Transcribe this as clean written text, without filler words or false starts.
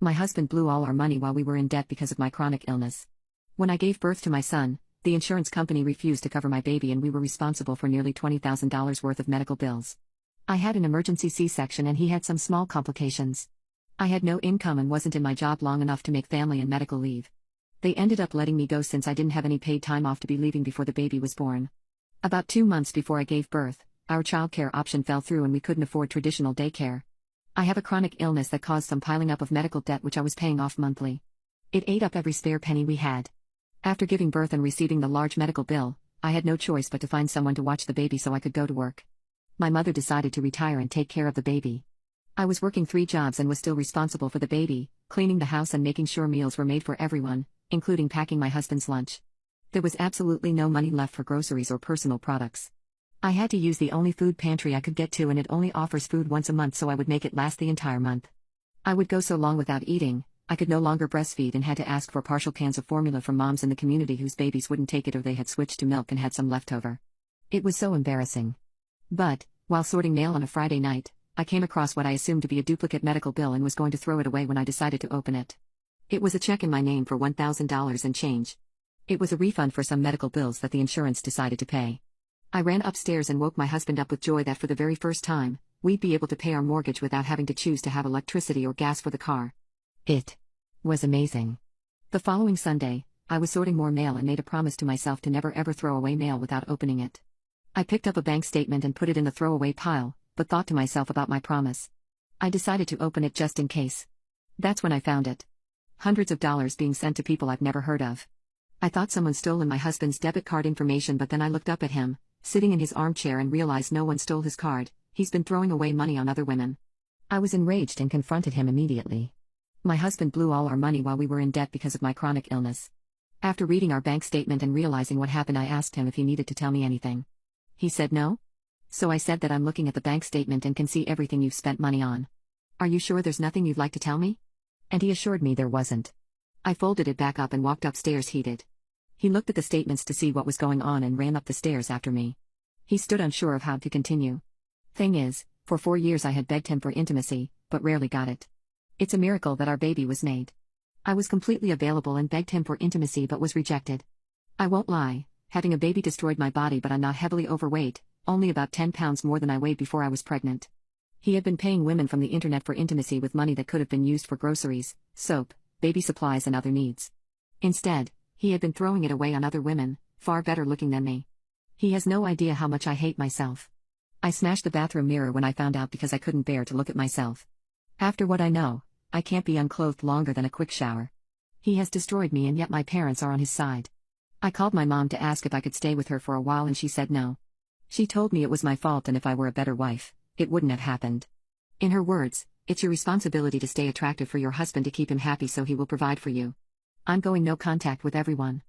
My husband blew all our money while we were in debt because of my chronic illness. When I gave birth to my son, the insurance company refused to cover my baby and we were responsible for nearly $20,000 worth of medical bills. I had an emergency C-section and he had some small complications. I had no income and wasn't in my job long enough to make family and medical leave. They ended up letting me go since I didn't have any paid time off to be leaving before the baby was born. About 2 months before I gave birth, our childcare option fell through and we couldn't afford traditional daycare. I have a chronic illness that caused some piling up of medical debt which I was paying off monthly. It ate up every spare penny we had. After giving birth and receiving the large medical bill, I had no choice but to find someone to watch the baby so I could go to work. My mother decided to retire and take care of the baby. I was working 3 jobs and was still responsible for the baby, cleaning the house and making sure meals were made for everyone, including packing my husband's lunch. There was absolutely no money left for groceries or personal products. I had to use the only food pantry I could get to and it only offers food once a month so I would make it last the entire month. I would go so long without eating, I could no longer breastfeed and had to ask for partial cans of formula from moms in the community whose babies wouldn't take it or they had switched to milk and had some left over. It was so embarrassing. But, while sorting mail on a Friday night, I came across what I assumed to be a duplicate medical bill and was going to throw it away when I decided to open it. It was a check in my name for $1,000 and change. It was a refund for some medical bills that the insurance decided to pay. I ran upstairs and woke my husband up with joy that for the very first time, we'd be able to pay our mortgage without having to choose to have electricity or gas for the car. It was amazing. The following Sunday, I was sorting more mail and made a promise to myself to never ever throw away mail without opening it. I picked up a bank statement and put it in the throwaway pile, but thought to myself about my promise. I decided to open it just in case. That's when I found it. Hundreds of dollars being sent to people I've never heard of. I thought someone stolen my husband's debit card information, but then I looked up at him, sitting in his armchair, and realized no one stole his card. He's been throwing away money on other women. I was enraged and confronted him immediately. My husband blew all our money while we were in debt because of my chronic illness. After reading our bank statement and realizing what happened, I asked him if he needed to tell me anything. He said no. So I said that I'm looking at the bank statement and can see everything you've spent money on. Are you sure there's nothing you'd like to tell me? And he assured me there wasn't. I folded it back up and walked upstairs heated. He looked at the statements to see what was going on and ran up the stairs after me. He stood unsure of how to continue. Thing is, for 4 years I had begged him for intimacy, but rarely got it. It's a miracle that our baby was made. I was completely available and begged him for intimacy but was rejected. I won't lie, having a baby destroyed my body, but I'm not heavily overweight, only about 10 pounds more than I weighed before I was pregnant. He had been paying women from the internet for intimacy with money that could have been used for groceries, soap, baby supplies and other needs. Instead, he had been throwing it away on other women, far better looking than me. He has no idea how much I hate myself. I smashed the bathroom mirror when I found out because I couldn't bear to look at myself. After what I know, I can't be unclothed longer than a quick shower. He has destroyed me, and yet my parents are on his side. I called my mom to ask if I could stay with her for a while and she said no. She told me it was my fault and if I were a better wife, it wouldn't have happened. In her words, it's your responsibility to stay attractive for your husband to keep him happy so he will provide for you. I'm going no contact with everyone.